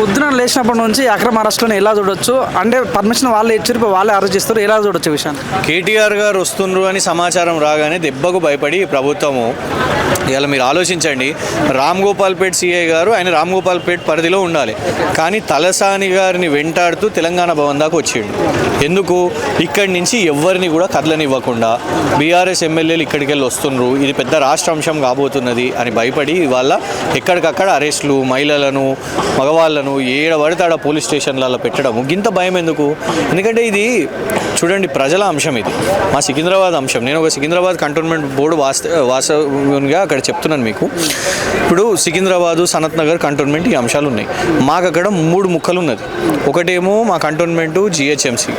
పొద్దున లేచినప్పటి నుంచి అక్రమ అరెస్టులను ఎలా చూడొచ్చు? అంటే పర్మిషన్ వాళ్ళే ఇచ్చారు, ఇప్పుడు వాళ్ళే అరెస్ట్ చేస్తారు, ఎలా చూడొచ్చు విషయాన్ని? కేటీఆర్ గారు వస్తుండ్రు అని సమాచారం రాగానే దెబ్బకు భయపడి ప్రభుత్వము ఇలా మీరు ఆలోచించండి. రామ్ గోపాల్పేట్ సిఐ గారు ఆయన రామ్ గోపాల్పేట్ పరిధిలో ఉండాలి, కానీ తలసాని గారిని వెంటాడుతూ తెలంగాణ భవన్ దాకా వచ్చిండు. ఎందుకు? ఇక్కడి నుంచి ఎవరిని కూడా కదలనివ్వకుండా బీఆర్ఎస్ ఎమ్మెల్యేలు ఇక్కడికి వెళ్ళి వస్తుండ్రు, ఇది పెద్ద రాష్ట్ర అంశం కాబోతున్నది అని భయపడి ఇవాళ ఎక్కడికక్కడ అరెస్టులు, మహిళలను మగవాళ్ళను ఏడబడతాడ పోలీస్ స్టేషన్లలో పెట్టడం. ఇంత భయం ఎందుకు? ఎందుకంటే ఇది చూడండి ప్రజల అంశం, ఇది మా సికింద్రాబాద్ అంశం. నేను ఒక సికింద్రాబాద్ కంటోన్మెంట్ బోర్డు వాస్తవంగా అక్కడ చెప్తున్నాను మీకు. ఇప్పుడు సికింద్రాబాదు, సనత్ నగర్ కంటోన్మెంట్ ఈ అంశాలు ఉన్నాయి. మాకు అక్కడ 3 ముక్కలు ఉన్నది. ఒకటేమో మా కంటోన్మెంటు జిహెచ్ఎంసీ,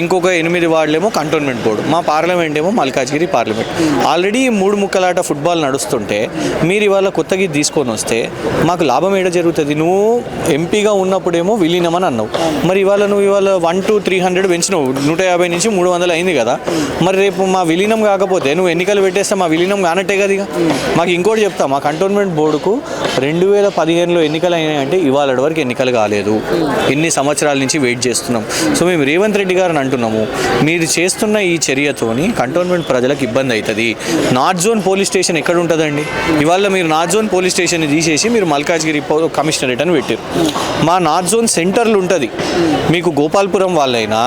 ఇంకొక 8 వార్డులేమో కంటోన్మెంట్ బోర్డు, మా పార్లమెంట్ ఏమో మల్కాజ్గిరి పార్లమెంట్. ఆల్రెడీ 3 ముక్కలాట ఫుట్బాల్ నడుస్తుంటే మీరు ఇవాళ కొత్తగా తీసుకొని వస్తే మాకు లాభం ఏడ జరుగుతుంది? నువ్వు ఎంపీగా ఉన్నప్పుడేమో విలీనమని అన్నావు, మరి ఇవాళ నువ్వు 1 to 300 పెంచినావు, 150 నుంచి 300 అయింది కదా. మరి రేపు మా విలీనం కాకపోతే నువ్వు ఎన్నికలు పెట్టేస్తే మా విలీనం కానట్టే కదా. ఇక మాకు ఇంకోటి చెప్తా, మా కంటోన్మెంట్ బోర్డుకు 2015లో ఎన్నికలు అయినాయంటే ఇవాళ వరకు ఎన్నికలు కాలేదు. ఇన్ని సంవత్సరాల నుంచి వెయిట్ చేస్తున్నాం. సో మేము రేవంత్ రెడ్డి గారిని అంటున్నాము, మీరు చేస్తున్న ఈ చర్యతోని కంటోన్మెంట్ ప్రజలకు ఇబ్బంది అవుతుంది. నార్త్ జోన్ పోలీస్ స్టేషన్ ఎక్కడ ఉంటుందండి? ఇవాళ మీరు నార్త్ జోన్ పోలీస్ స్టేషన్ తీసేసి మీరు మల్కాజ్గిరి కమిషనరేట్ అని పెట్టారు. మా నార్త్ జోన్ సెంటర్లు ఉంటుంది. మీకు గోపాల్పురం వాళ్ళైనా,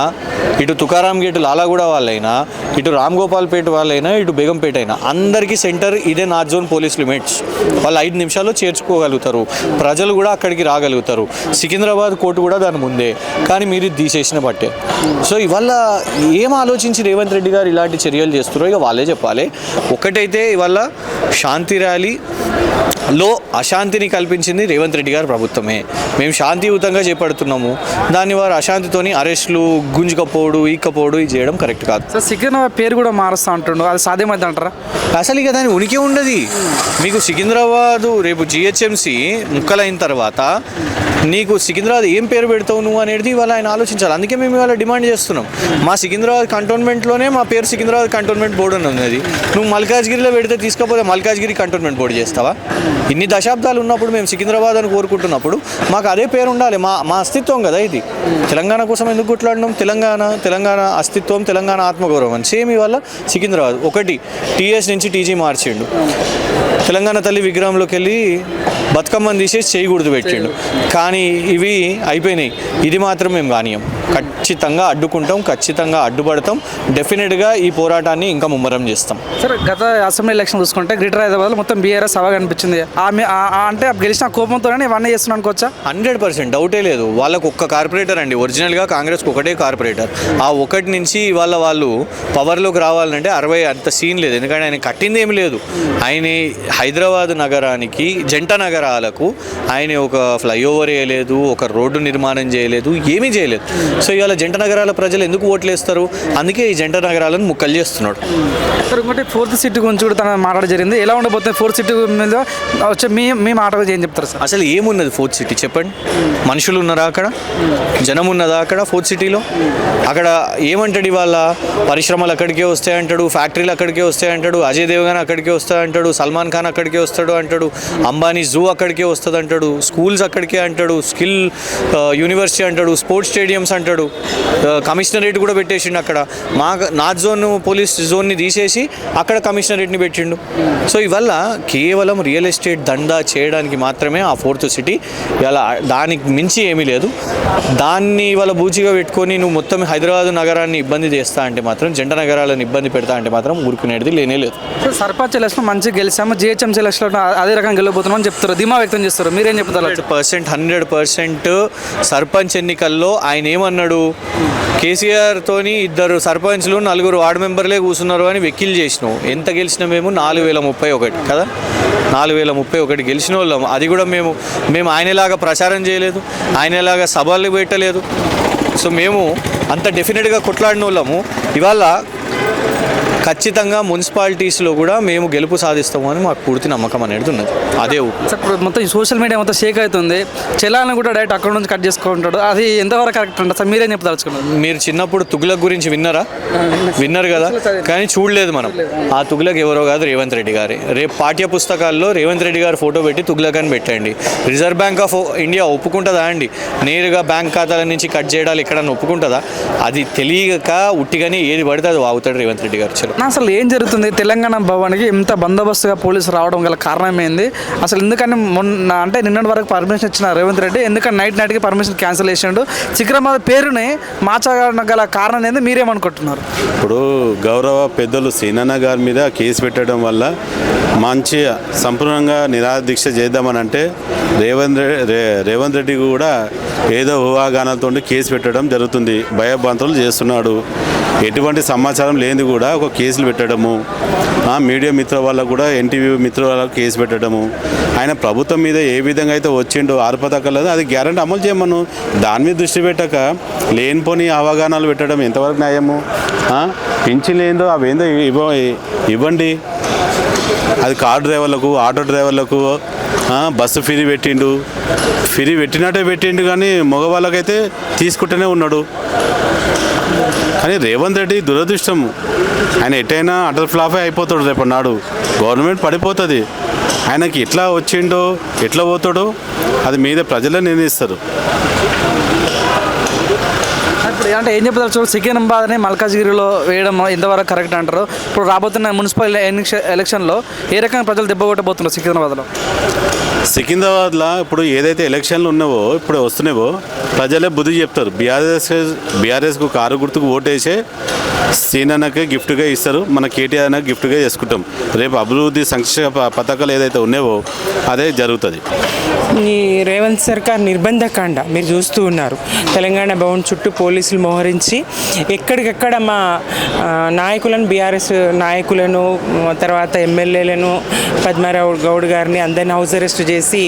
ఇటు తుకారాం గేటు లాలాగూడ వాళ్ళైనా, ఇటు రామ్ గోపాల్పేట వాళ్ళైనా, ఇటు బేగంపేట అయినా అందరికీ సెంటర్ ఇదే నార్త్ జోన్ పోలీస్ లిమిట్స్. వాళ్ళు 5 నిమిషాల్లో చేర్చుకోగలుగుతారు, ప్రజలు కూడా అక్కడికి రాగలుగుతారు. సికింద్రాబాద్ కోర్టు కూడా దాని ముందే, కానీ మీరు ఇది తీసేసిన బట్టే. సో ఇవాళ ఏం ఆలోచించి రేవంత్ రెడ్డి గారు ఇలాంటి చర్యలు చేస్తున్నారో ఇక వాళ్ళే చెప్పాలి. ఒకటైతే ఇవాళ శాంతి ర్యాలీలో అశాంతిని కల్పించింది రేవంత్ రెడ్డి గారి ప్రభుత్వమే. మేము శాంతియుతంగా చేపడుతున్నాము, దాన్ని వారు అశాంతితోని అరెస్టులు, గుంజుకపోడు, ఈక్కపోడు ఇది చేయడం కరెక్ట్ కాదు. సార్ సికింద్రాబాద్ పేరు కూడా మారుస్తూ ఉంటుండు, అది సాధ్యమైంది అంటారా? అసలు ఇక దాని ఉనికి ఉండదు. మీకు సికింద్రాబాదు రేపు జిహెచ్ఎంసీ ముక్కలైన తర్వాత నీకు సికింద్రాబాద్ ఏం పేరు పెడతావు నువ్వు అనేది ఇవాళ ఆయన ఆలోచించాలి. అందుకే మేము ఇవాళ డిమాండ్ చేస్తున్నాం, మా సికింద్రాబాద్ కంటోన్మెంట్లోనే మా పేరు సికింద్రాబాద్ కంటోన్మెంట్ బోర్డు అని ఉన్నది. నువ్వు మల్కాజ్గిరిలో పెడితే తీసుకపోతే మల్కాజ్గిరి కంటోన్మెంట్ బోర్డు చేస్తావా? ఇన్ని దశాబ్దాలు ఉన్నప్పుడు మేము సికింద్రాబాద్ అని కోరుకుంటున్నప్పుడు మాకు అదే పేరు ఉండాలి. మా అస్తిత్వం కదా ఇది. తెలంగాణ కోసం ఎందుకు కొట్లాడినాం? తెలంగాణ అస్తిత్వం, తెలంగాణ ఆత్మగౌరవం. సేమ్ ఇవాళ సికింద్రాబాద్ ఒకటి టీఎస్ నుంచి టీజీ మార్చిండు, తెలంగాణ తల్లి విగ్రహంలోకి వెళ్ళి బతుకమ్మని తీసేసి చేయి గుర్తు పెట్టిండు. కానీ ఇవి అయిపోయినాయి. ఇది మాత్రం మేము కానీయం, ఖచ్చితంగా అడ్డుకుంటాం, ఖచ్చితంగా అడ్డుపడతాం. డెఫినెట్గా ఈ పోరాటాన్ని ఇంకా ముమ్మరం చేస్తాం. సరే గత అసెంబ్లీ ఎలక్షన్ చూసుకుంటే గ్రేటర్ హైదరాబాద్లో మొత్తం బీఆర్ఎస్ హవా కనిపించింది. అంటే గెలిచిన కోపంతోనే ఇవన్నీ చేస్తున్నాను అనుకోవచ్చా? 100% డౌటే లేదు. వాళ్ళకు ఒక్క కార్పొరేటర్ అండి, ఒరిజినల్గా కాంగ్రెస్కి ఒకటే కార్పొరేటర్. ఆ ఒకటి నుంచి ఇవాళ వాళ్ళు పవర్లోకి రావాలంటే 60 అంత సీన్ లేదు. ఎందుకంటే ఆయన కట్టింది ఏమి లేదు. ఆయన హైదరాబాద్ నగరానికి, జంట నగరాలకు ఆయన ఒక ఫ్లైఓవర్ వేయలేదు, ఒక రోడ్డు నిర్మాణం చేయలేదు, ఏమీ చేయలేదు. సో ఇవాళ జంట నగరాల ప్రజలు ఎందుకు ఓట్లేస్తారు? అందుకే ఈ జంట నగరాలను ముక్కలు చేస్తున్నాడు. సార్ ఇంకోటి 4th సిటీ గురించి కూడా తన మాట్లాడ జరిగింది. ఎలా ఉండబోతుంది 4th సిటీ మీద వచ్చే మీ మాట ఏం చెప్తారు సార్? అసలు ఏమున్నది 4th సిటీ చెప్పండి? మనుషులు ఉన్నారా అక్కడ? జనం ఉన్నదా అక్కడ 4th సిటీలో? అక్కడ ఏమంటాడు ఇవాళ? పరిశ్రమలు అక్కడికే వస్తాయంటాడు, ఫ్యాక్టరీలు అక్కడికే వస్తాయంటాడు, అజయ్ దేవగన్ అక్కడికే వస్తాయంటాడు, సల్మాన్ ఖాన్ అక్కడికే వస్తాడు అంటాడు, అంబానీ జూ అక్కడికే వస్తుంది అంటాడు, స్కూల్స్ అక్కడికే అంటాడు, స్కిల్ యూనివర్సిటీ అంటాడు, స్పోర్ట్స్ స్టేడియంస్ అంటాడు, కమిషనరేట్ కూడా పెట్టేసిండు అక్కడ. మా నార్త్ జోన్ పోలీస్ జోన్ని తీసేసి అక్కడ కమిషనరేట్ని పెట్టిండు. సో ఇవల్ల కేవలం రియల్ ఎస్టేట్ దందా చేయడానికి మాత్రమే ఆ 4th సిటీ. ఇవాళ దానికి మించి ఏమీ లేదు. దాన్ని ఇవాళ బూచిగా పెట్టుకొని నువ్వు మొత్తం హైదరాబాద్ నగరాన్ని ఇబ్బంది చేస్తా అంటే మాత్రం, జంట నగరాలను ఇబ్బంది పెడతా అంటే మాత్రం ఊరుకునేది లేనే లేదు. సర్పంచ్ ఎలక్షన్ మంచిగా గెలిచాము, జిహెచ్ఎంసీ ఎలక్షన్ అదే రకంగా గెలవబోతున్నామని చెప్తారు, ధీమా వ్యక్తం చేస్తారు. మీరేం చెప్తారు? 100% సర్పంచ్ ఎన్నికల్లో ఆయన ఏమన్నాడు? కేసీఆర్ తోని 2 సర్పంచ్లు 4 వార్డు మెంబర్లే కూర్చున్నారు అని వెక్కిలు చేసినావు. ఎంత గెలిచినా మేము 4031 కదా, 4031 గెలిచిన వాళ్ళం. అది కూడా మేము ఆయనలాగా ప్రచారం చేయలేదు, ఆయనలాగా సభలు పెట్టలేదు. సో మేము అంత డెఫినెట్గా కొట్లాడిన వాళ్ళము. ఇవాళ ఖచ్చితంగా మున్సిపాలిటీస్లో కూడా మేము గెలుపు సాధిస్తాము అని మాకు పూర్తి నమ్మకం అనేది ఉన్నది. అదే సార్ ఇప్పుడు మొత్తం ఈ సోషల్ మీడియా మొత్తం షేక్ అవుతుంది, చెలాలను కూడా డైరెక్ట్ అకౌంట్ నుంచి కట్ చేసుకుంటాడు, అది ఎంతవరకు కరెక్ట్ ఉంటుంది సార్? మీరేం చెప్పదలుచుకున్నారు? మీరు చిన్నప్పుడు తుగ్లక్ గురించి విన్నారు కదా, కానీ చూడలేదు మనం. ఆ తుగ్లక్ ఎవరో కాదు, రేవంత్ రెడ్డి గారి. రేపు పాఠ్య పుస్తకాల్లో రేవంత్ రెడ్డి గారు ఫోటో పెట్టి తుగ్లక్ అని పెట్టండి. రిజర్వ్ బ్యాంక్ ఆఫ్ ఇండియా ఒప్పుకుంటుందా అండి నేరుగా బ్యాంక్ ఖాతాల నుంచి కట్ చేయడాలు ఎక్కడన్నా ఒప్పుకుంటుందా? అది తెలియక ఉట్టిగానే ఏది పడితే అది వాగుతాడు రేవంత్ రెడ్డి గారు. అసలు ఏం జరుగుతుంది? తెలంగాణ భవన్కి ఇంత బందోబస్తుగా పోలీసులు రావడం గల కారణం ఏంది? అసలు ఎందుకని మొన్న అంటే నిన్నటి వరకు పర్మిషన్ ఇచ్చిన రేవంత్ రెడ్డి ఎందుకని నైట్కి పర్మిషన్ క్యాన్సిల్ చేసిండు? సికింద్రాబాద్ పేరుని మార్చగల కారణం ఏంది మీరేమనుకుంటున్నారు? ఇప్పుడు గౌరవ పెద్దలు సీనన్న గారి మీద కేసు పెట్టడం వల్ల మంచి సంపూర్ణంగా నిరాదీక్ష చేద్దామని అంటే రేవంత్ రెడ్డి కూడా ఏదో ఊహాగానాలతో కేసు పెట్టడం జరుగుతుంది. భయభ్రాంతులు చేస్తున్నాడు. ఎటువంటి సమాచారం లేనిది కూడా ఒక కేసులు పెట్టడము, మీడియా మిత్రుల వాళ్ళకు కూడా ఎన్టీవీ మిత్రుల వాళ్ళకు కేసు పెట్టడము, ఆయన ప్రభుత్వం మీద ఏ విధంగా అయితే వచ్చిండో ఆర్పదక్కర్లేదు అది గ్యారెంటీ అమలు చేయమను. దాని మీద దృష్టి పెట్టక లేనిపోని అవగాహనలు పెట్టడం ఎంతవరకు న్యాయము? పింఛన్ ఏందో అవేందో ఇవ్వండి. అది కార్ డ్రైవర్లకు, ఆటో డ్రైవర్లకు బస్సు ఫ్రీ పెట్టినట్టే పెట్టిండు, కానీ మగవాళ్ళకైతే తీసుకుంటూనే ఉన్నాడు. కానీ రేవంత్ రెడ్డి దురదృష్టం, ఆయన ఎట్టయినా అటర్ ఫ్లాపే అయిపోతాడు. రేపు నాడు గవర్నమెంట్ పడిపోతుంది. ఆయనకి ఎట్లా వచ్చిండో ఎట్లా పోతాడో అది మీద ప్రజలే నిర్ణయిస్తారు. ఇప్పుడు అంటే ఏం చెప్తారు? సికింద్రాబాద్ని మల్కాజ్గిరిలో వేయడం ఎంతవరకు కరెక్ట్ అంటారు? ఇప్పుడు రాబోతున్న మున్సిపల్ ఎలక్షన్లో ఏ రకంగా ప్రజలు దెబ్బ కొట్టబోతున్నారు సికింద్రాబాద్లో? సికింద్రాబాద్లో ఇప్పుడు ఏదైతే ఎలక్షన్లు ఉన్నావో ఇప్పుడు వస్తున్నావో ప్రజలే బుద్ధి చెప్తారు. బీఆర్ఎస్కు కారు గుర్తుకు ఓటేసే సీనన్నకి గిఫ్ట్గా ఇస్తారు, మన కేటీఆర్ అన్నకి గిఫ్ట్గా చేసుకుంటాం. రేపు అభివృద్ధి సంక్షేమ పథకాలు ఏదైతే ఉన్నావో అదే జరుగుతుంది. ఈ రేవంత్ సర్కార్ నిర్బంధకాండ మీరు చూస్తూ ఉన్నారు. తెలంగాణ భవన్ చుట్టూ పోలీసులు మోహరించి ఎక్కడికెక్కడ మా నాయకులను, బీఆర్ఎస్ నాయకులను, తర్వాత ఎమ్మెల్యేలను, పద్మారావు గౌడ్ గారిని అందరిని హౌస్ అరెస్ట్ చేసి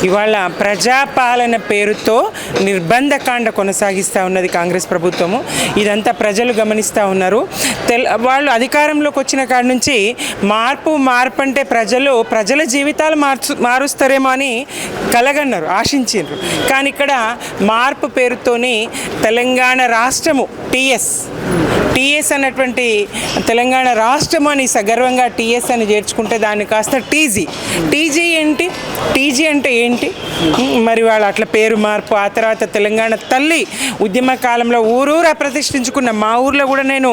ఇవాళ ప్రజాపాలన పేరుతో నిర్బంధకాండ కొనసాగిస్తూ ఉన్నది కాంగ్రెస్ ప్రభుత్వము. ఇదంతా ప్రజలు గమనిస్తూ ఉన్నారు. వాళ్ళు అధికారంలోకి వచ్చిన కాడి నుంచి మార్పు అంటే ప్రజల జీవితాలు మారుస్తారేమో అని కలగన్నారు, ఆశించారు. కానీ ఇక్కడ మార్పు పేరుతోని తెలంగాణ రాష్ట్రము టీఎస్ అన్నటువంటి తెలంగాణ రాష్ట్రం అని సగర్వంగా టీఎస్ అని చేర్చుకుంటే దాన్ని కాస్త టీజీ అంటే ఏంటి? మరి వాళ్ళు అట్లా పేరు మార్పు, ఆ తర్వాత తెలంగాణ తల్లి ఉద్యమ కాలంలో ఊరూరా ప్రతిష్ఠించుకున్న మా ఊర్లో కూడా నేను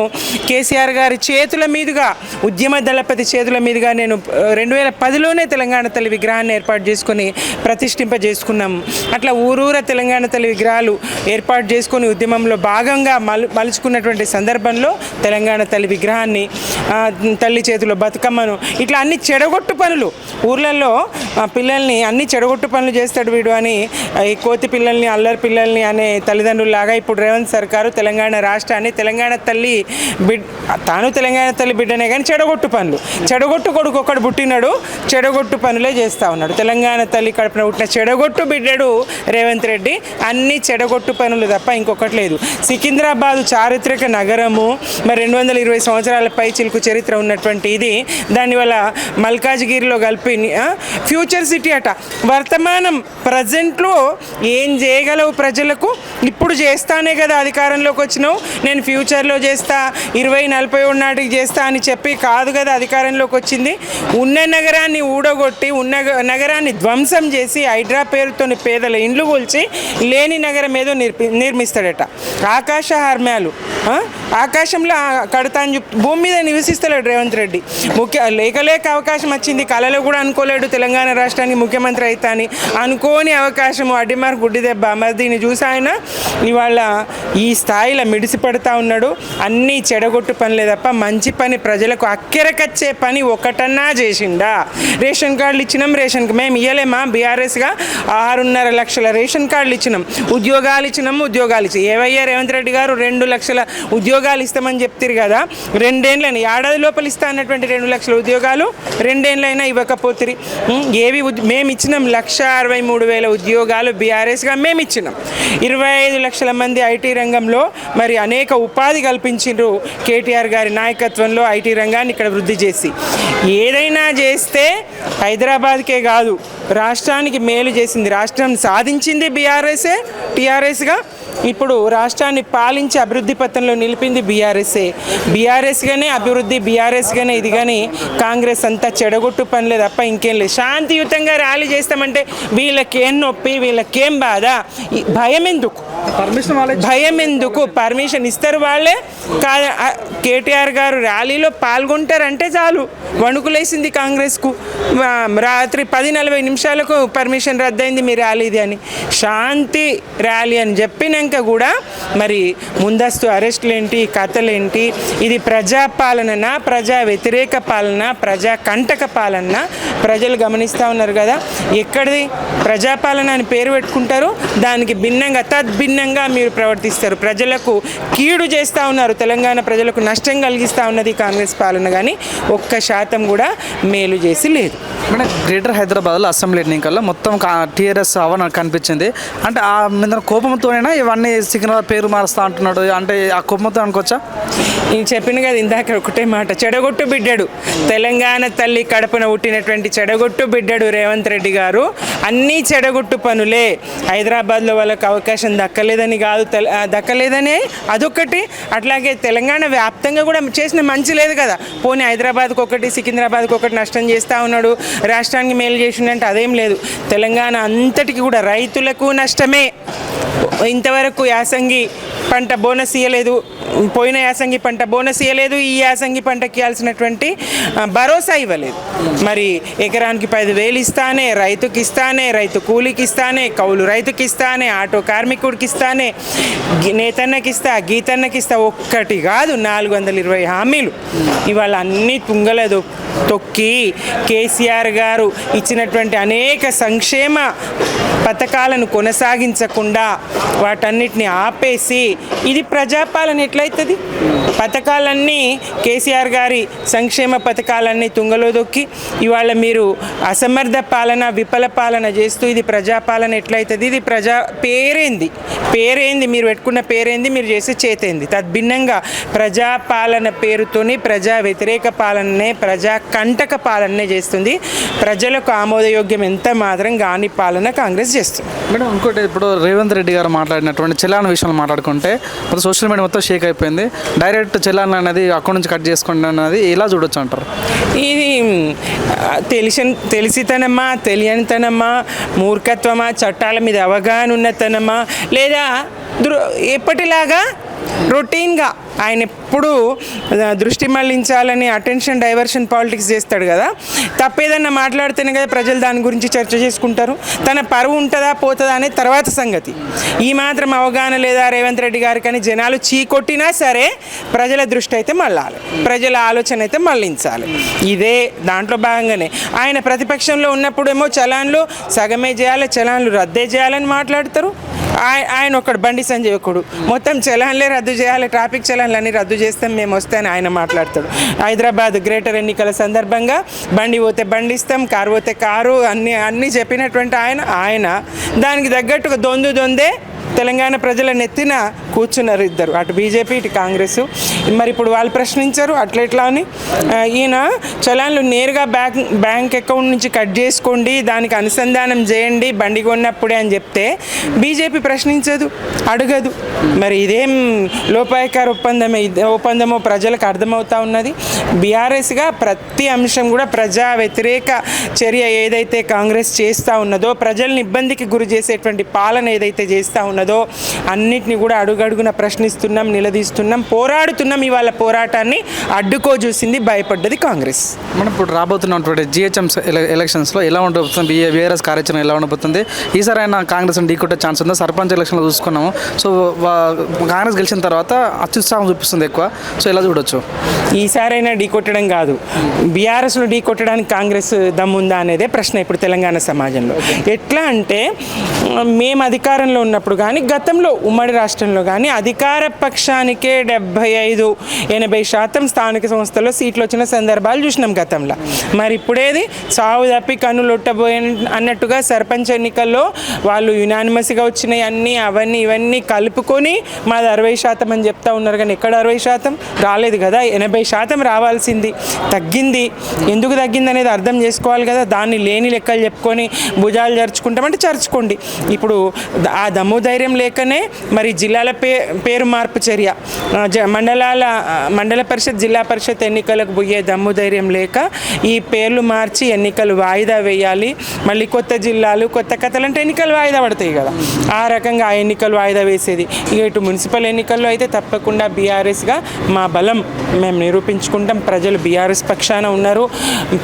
కేసీఆర్ గారి చేతుల మీదుగా, ఉద్యమ దళపతి చేతుల మీదుగా నేను 2010లోనే తెలంగాణ తల్లి విగ్రహాన్ని ఏర్పాటు చేసుకొని ప్రతిష్ఠింపజేసుకున్నాము. అట్లా ఊరూరా తెలంగాణ తల్లి విగ్రహాలు ఏర్పాటు చేసుకొని ఉద్యమంలో భాగంగా మలుచుకున్నటువంటి సందర్భంలో తెలంగాణ తల్లి విగ్రహాన్ని, తల్లి చేతిలో బతుకమ్మను, ఇట్లా అన్ని చెడగొట్టు పనులు ఊర్లలో పిల్లల్ని అన్ని చెడగొట్టు పనులు చేస్తాడు వీడు అని ఈ కోతి పిల్లల్ని, అల్లరి పిల్లల్ని అనే తల్లిదండ్రుల్లాగా ఇప్పుడు రేవంత్ సర్కారు తెలంగాణ రాష్ట్రాన్ని తెలంగాణ తల్లి తాను తెలంగాణ తల్లి బిడ్డనే కానీ చెడగొట్టు కొడుకు ఒకడు పుట్టినాడు, చెడగొట్టు పనులే చేస్తూ ఉన్నాడు. తెలంగాణ తల్లి కడుపున పుట్టిన చెడగొట్టు బిడ్డడు రేవంత్ రెడ్డి. అన్ని చెడగొట్టు పనులు తప్ప ఇంకొకటి లేదు. సికింద్రాబాదు చారిత్రక నగరము, మరి 220 సంవత్సరాల పై చిలుకు చరిత్ర ఉన్నటువంటి ఇది, దానివల్ల మల్కాజ్గిరిలో కలిపి ఫ్యూచర్ సిటీ అట. వర్తమానం ప్రజెంట్లో ఏం చేయగలవు ప్రజలకు? ఇప్పుడు చేస్తానే కదా అధికారంలోకి వచ్చినావు. నేను ఫ్యూచర్లో చేస్తా, 2041 నాటికి చేస్తా అని చెప్పి కాదు కదా అధికారంలోకి వచ్చింది. ఉన్న నగరాన్ని ఊడగొట్టి, ఉన్న నగరాన్ని ధ్వంసం చేసి, హైడ్రా పేరుతోని పేదల ఇండ్లు కూల్చి లేని నగరం ఏదో నిర్మిస్తాడట. ఆకాశ హార్మ్యాలు ఆకాశంలో కడతా అని చెప్పి భూమి మీద నివసిస్తలేడు రేవంత్ రెడ్డి. లేక అవకాశం వచ్చింది, కళలో కూడా అనుకోలేడు తెలంగాణ రాష్ట్రానికి ముఖ్యమంత్రి అవుతా అని. అనుకోని అవకాశము, అడ్డిమార్ గుడ్డి దెబ్బ. మరి దీన్ని చూసి ఆయన ఇవాళ ఈ స్థాయిలో మిడిసిపడతా ఉన్నాడు. అన్నీ చెడగొట్టు పనులే తప్ప మంచి పని, ప్రజలకు అక్కెరకచ్చే పని ఒకటన్నా చేసిండా? రేషన్ కార్డులు ఇచ్చినాం, మేము ఇవ్వలేమా? బీఆర్ఎస్గా 6.5 లక్షల రేషన్ కార్డులు ఇచ్చినాం, ఉద్యోగాలు ఇచ్చినాము. ఏవయ్యా రేవంత్ రెడ్డి గారు? 2 లక్షల ఉద్యోగాలు ఇస్తామని చెప్తారు కదా, 2 ఏళ్ళని ఏడాది లోపల ఇస్తా అన్నటువంటి 2 లక్షల ఉద్యోగాలు 2 ఏళ్ళైనా ఇవ్వకపోతుంది. మేము ఇచ్చినాం 1,63,000 ఉద్యోగాలు బీఆర్ఎస్గా మేము ఇచ్చినాం. 25 లక్షల మంది ఐటీ రంగంలో మరి అనేక ఉపాధి కల్పించిండ్రు కేటీఆర్ గారి నాయకత్వంలో ఐటీ రంగాన్ని ఇక్కడ వృద్ధి చేసి. ఏదైనా చేస్తే హైదరాబాద్కే కాదు రాష్ట్రానికి మేలు చేసింది. రాష్ట్రం సాధించింది టీఆర్ఎస్గా. ఇప్పుడు రాష్ట్రాన్ని పాలించి అభివృద్ధి పథంలో నిలిపింది బీఆర్ఎస్గానే అభివృద్ధి, బీఆర్ఎస్గానే ఇది. కానీ కాంగ్రెస్ అంతా చెడగొట్టు పనిలే తప్ప ఇంకేం లేదు. శాంతియుతంగా ర్యాలీ చేస్తామంటే వీళ్ళకేం నొప్పి, వీళ్ళకేం బాధ, భయం ఎందుకు? పర్మిషన్ ఇస్తారు వాళ్ళే. కేటీఆర్ గారు ర్యాలీలో పాల్గొంటారంటే చాలు వణుకులేసింది కాంగ్రెస్కు. రాత్రి 10:40 నిమిషాలకు పర్మిషన్ రద్దయింది మీ ర్యాలీది అని. శాంతి ర్యాలీ అని చెప్పినాక కూడా మరి ముందస్తు అరెస్టులేంటి, కథలేంటి? ఇది ప్రజాపాలన, ప్రజా వ్యతిరేక పాలన, ప్రజా కంటక పాలన ప్రజలు గమనిస్తూ ఉన్నారు కదా. ఎక్కడిది ప్రజాపాలన అని పేరు పెట్టుకుంటారు, దానికి భిన్నంగా తద్భిన్నంగా మీరు ప్రవర్తిస్తారు. ప్రజలకు కీడు చేస్తూ ఉన్నారు, తెలంగాణ ప్రజలకు నష్టం కలిగిస్తూ ఉన్నది కాంగ్రెస్ పాలన. కానీ 1% కూడా మేలు చేసి లేదు. మన గ్రేటర్ హైదరాబాద్లో అసెంబ్లీ ఎన్నికల్లో మొత్తం టీఆర్ఎస్ అవన కనిపించింది. అంటే ఆ మీద కోపంతోనైనా ఇవన్నీ సికింద్రాబాద్ పేరు మారుస్తా అంటున్నాడు, అంటే ఆ కోపంతో అనుకోవచ్చా? నేను చెప్పిన కదా ఇందాక ఒకటే మాట, చెడగొట్టు బిడ్డడు, తెలంగాణ తల్లి కడపన పుట్టినటువంటి చెడగొట్టు బిడ్డడు రేవంత్ రెడ్డి గారు. అన్నీ చెడగొట్టు పనులే. హైదరాబాద్లో వాళ్ళకి అవకాశం దక్కలేదని కాదు, దక్కలేదనే అదొకటి. అట్లాగే తెలంగాణ వ్యాప్తంగా కూడా చేసిన మంచి లేదు కదా. పోనీ హైదరాబాద్కి ఒకటి, సికింద్రాబాద్కి ఒకటి నష్టం చేస్తూ ఉన్నాడు, రాష్ట్రానికి మేలు చేసిండంటే అదేం లేదు. తెలంగాణ అంతటికి కూడా రైతులకు నష్టమే. ఇంతవరకు యాసంగి పంట బోనస్ ఇవ్వలేదు, పోయిన యాసంగి పంట బోనస్ ఇవ్వలేదు, ఈ యాసంగి పంటకి ఇవ్వాల్సినటువంటి భరోసా ఇవ్వలేదు. మరి ఎకరానికి 10,000 ఇస్తానే, రైతుకి ఇస్తానే, రైతు కూలికి ఇస్తానే, కౌలు రైతుకి ఇస్తానే, ఆటో కార్మికుడికి ఇస్తానే, నేతన్నకి ఇస్తా, గీతన్నకి ఇస్తా, ఒక్కటి కాదు 420 హామీలు ఇవాళ అన్నీ తుంగలేదు తొక్కి కేసీఆర్ గారు ఇచ్చినటువంటి అనేక సంక్షేమ పథకాలను కొనసాగించకుండా వాటన్నిటిని ఆపేసి ఇది ప్రజాపాలన ఎట్లయితుంది? పథకాలన్నీ కేసీఆర్ గారి సంక్షేమ పథకాలన్నీ తుంగలో దొక్కి ఇవాళ మీరు అసమర్థ పాలన, విఫల పాలన చేస్తూ ఇది ప్రజాపాలన ఎట్లయితుంది? ఇది పేరేంది మీరు పెట్టుకున్న పేరేంది, మీరు చేసే చేతేంది? తద్భిన్నంగా ప్రజాపాలన పేరుతోని ప్రజా వ్యతిరేక పాలననే, ప్రజా కంటక పాలననే చేస్తుంది. ప్రజలకు ఆమోదయోగ్యం ఎంత మాత్రం కాని పాలన కాంగ్రెస్ చేస్తుంది. మేడం ఇంకోటి, ఇప్పుడు రేవంత్ రెడ్డి గారు మాట్లాడినటువంటి చలాన్ విషయంలో మాట్లాడుకుంటే మొత్తం సోషల్ మీడియా మొత్తం షేక్ అయిపోయింది. డైరెక్ట్ చలాన్ అనేది అకౌంట్ నుంచి కట్ చేసుకోండి అన్నది ఎలా చూడొచ్చు అంటారు? ఇది తెలిసితనమా, తెలియనితనమా, మూర్ఖత్వమా, చట్టాల మీద అవగాహన ఉన్నతనమా, లేదా ఎప్పటిలాగా రొటీన్గా ఆయన ఎప్పుడు దృష్టి మళ్లించాలని అటెన్షన్ డైవర్షన్ పాలిటిక్స్ చేస్తాడు కదా. తప్పేదన్నా మాట్లాడితేనే కదా ప్రజలు దాని గురించి చర్చ చేసుకుంటారు. తన పరువు ఉంటుందా పోతుందా అనే తర్వాత సంగతి. ఈ మాత్రం అవగాహన లేదా రేవంత్ రెడ్డి గారికి అని జనాలు చీకొట్టినా సరే ప్రజల దృష్టి అయితే మళ్ళాలి, ప్రజల ఆలోచన అయితే మళ్లించాలి. ఇదే దాంట్లో భాగంగానే ఆయన ప్రతిపక్షంలో ఉన్నప్పుడేమో చలాన్లు సగమే చేయాలి, చలాన్లు రద్దే చేయాలని మాట్లాడతారు. ఆయన ఒకడు బండి సంజయ్ ఒకడు మొత్తం చలాన్లే రద్దు చేయాలి, ట్రాఫిక్ చలాన్లన్నీ రద్దు చేస్తాం మేము వస్తే అని ఆయన మాట్లాడతాడు. హైదరాబాద్ గ్రేటర్ ఎన్నికల సందర్భంగా బండి పోతే బండి ఇస్తాం, కారు పోతే కారు, అన్నీ చెప్పినటువంటి ఆయన దానికి తగ్గట్టుగా దొందే తెలంగాణ ప్రజల నెత్తిన కూర్చున్నారు ఇద్దరు, అటు బీజేపీ ఇటు కాంగ్రెస్. మరి ఇప్పుడు వాళ్ళు ప్రశ్నించారు అట్లా అని. ఈయన చలాన్లు నేరుగా బ్యాంక్ అకౌంట్ నుంచి కట్ చేసుకోండి, దానికి అనుసంధానం చేయండి బండి కొన్నప్పుడే అని చెప్తే బీజేపీ ప్రశ్నించదు, అడగదు. మరి ఇదేం లోపాయకార ఒప్పందమో ప్రజలకు అర్థమవుతా ఉన్నది. బీఆర్ఎస్గా ప్రతి అంశం కూడా ప్రజా వ్యతిరేక చర్య ఏదైతే కాంగ్రెస్ చేస్తూ ఉన్నదో, ప్రజల్ని ఇబ్బందికి గురి చేసేటువంటి పాలన ఏదైతే చేస్తూ ఉన్నదో అన్నిటిని కూడా అడుగడుగున ప్రశ్నిస్తున్నాం, నిలదీస్తున్నాం, పోరాడుతున్నాం. ఇవాళ పోరాటాన్ని అడ్డుకో చూసింది, భయపడ్డది కాంగ్రెస్. మనం ఇప్పుడు రాబోతున్నటువంటి జిహెచ్ఎంసీ ఎలక్షన్స్లో ఎలా ఉండబోతుంది, బీఆర్ఎస్ కార్యాచరణ ఎలా ఉండబోతుంది? ఈసారి అయినా కాంగ్రెస్ ఢీకొట్టే ఛాన్స్ ఉందా? సర్పంచ్ ఎలక్షన్లో చూసుకున్నాము, సో కాంగ్రెస్ గెలిచిన తర్వాత అత్యుత్సాహం చూపిస్తుంది ఎక్కువ, సో ఎలా చూడొచ్చు? ఈసారైనా ఢీకొట్టడం కాదు, బీఆర్ఎస్ను ఢీకొట్టడానికి కాంగ్రెస్ దమ్ముందా అనేదే ప్రశ్న ఇప్పుడు తెలంగాణ సమాజంలో. ఎట్లా అంటే మేము అధికారంలో ఉన్నప్పుడు కానీ గతంలో ఉమ్మడి రాష్ట్రంలో కానీ అధికార పక్షానికే 75-80% స్థానిక సంస్థల్లో సీట్లు వచ్చిన సందర్భాలు చూసినాం గతంలో. మరి ఇప్పుడేది సాగు తప్పి కన్నులొట్టబోయే అన్నట్టుగా సర్పంచ్ ఎన్నికల్లో వాళ్ళు యునానిమస్గా వచ్చినాయి అన్నీ అవన్నీ ఇవన్నీ కలుపుకొని మాది 60% అని చెప్తా ఉన్నారు. కానీ ఎక్కడ 60% రాలేదు కదా, 80% రావాల్సింది. తగ్గింది. ఎందుకు తగ్గింది అనేది అర్థం చేసుకోవాలి కదా. దాన్ని లేని లెక్కలు చెప్పుకొని భుజాలు జరుచుకుంటామంటే చరుచుకోండి. ఇప్పుడు ఆ దమ్ము ధైర్యం లేకనే మరి జిల్లాల పేరు మార్పు చర్య, మండల పరిషత్ జిల్లా పరిషత్ ఎన్నికలకు పోయే దమ్ము ధైర్యం లేక ఈ పేర్లు మార్చి ఎన్నికలు వాయిదా వేయాలి. మళ్ళీ కొత్త జిల్లాలు కొత్త కథలు అంటే ఎన్నికలు వాయిదా పడతాయి కదా, ఆ రకంగా ఆ ఎన్నికలు వాయిదా వేసేది. ఇక ఇటు మున్సిపల్ ఎన్నికల్లో అయితే తప్పకుండా బీఆర్ఎస్గా మా బలం మేము నిరూపించుకుంటాం. ప్రజలు బీఆర్ఎస్ పక్షాన ఉన్నారు,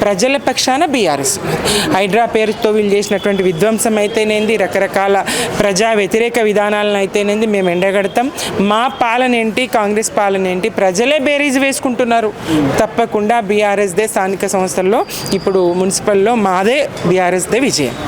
ప్రజల పక్షాన బీఆర్ఎస్. హైడ్రా పేరుతో వీళ్ళు చేసినటువంటి విధ్వంసం అయితేనేంది, రకరకాల ప్రజా వ్యతిరేక విధానాలను అయితేనేంది మేము ఎండగడతాం. మా పాలన ఏంటి, కాంగ్రెస్ పాలన ఏంటి, ప్రజలే బేరీజ్ వేసుకుంటున్నారు. తప్పకుండా బీఆర్ఎస్దే స్థానిక సంస్థల్లో ఇప్పుడు మున్సిపల్లో మాదే బీఆర్ఎస్దే విజయం.